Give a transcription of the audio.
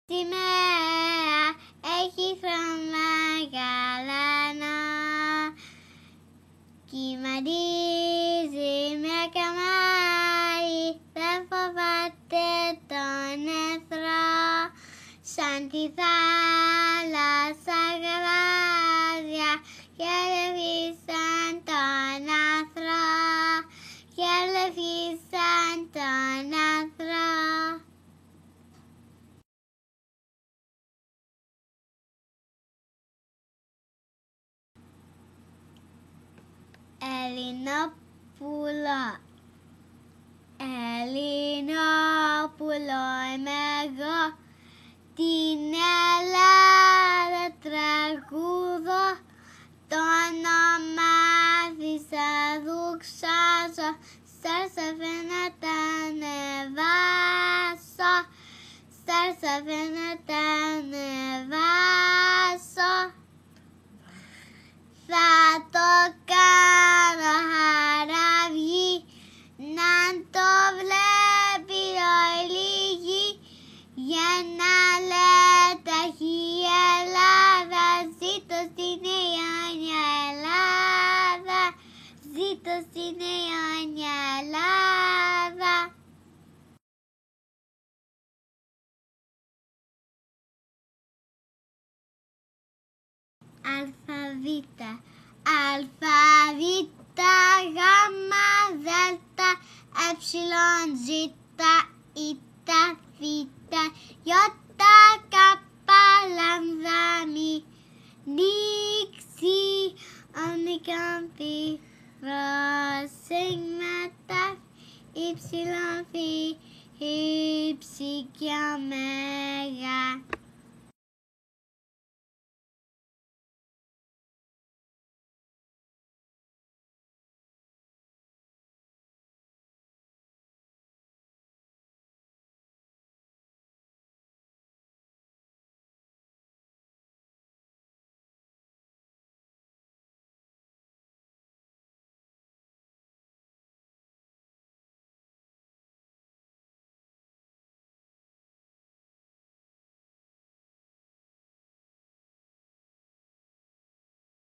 Σημαία έχει χρώμα γαλανό, κυματίζει με καμάρι, δεν φοβάται τον εχθρό. Σαν τη θάλασσα γαλάζια γελεφίσαν τον άθρο, γελεφίσαν τον άθρο. Ελληνόπουλο, Ελληνόπουλο είμαι εγώ, την Ελλάδα τραγούδω, το όνομα της αδούξαζω, στα να τα ανεβάσω, στα να τα ανεβάσω. Θα το κάνω χαραυγή, να το βλέπει όλη η γη, για να λέτε η Ελλάδα, ζήτω στην αιώνια Ελλάδα, ζήτω στην αιώνια Ελλάδα. Αλφαβήτα, αλφαβήτα, γάμα, δέλτα, έψιλον, ζήτα, ήτα, θήτα, ιώτα, κάπα, λάμδα, μη, νίξη, όμικρον, φι, σίγματα, ύψιλον, φι, ύψη και αμέ.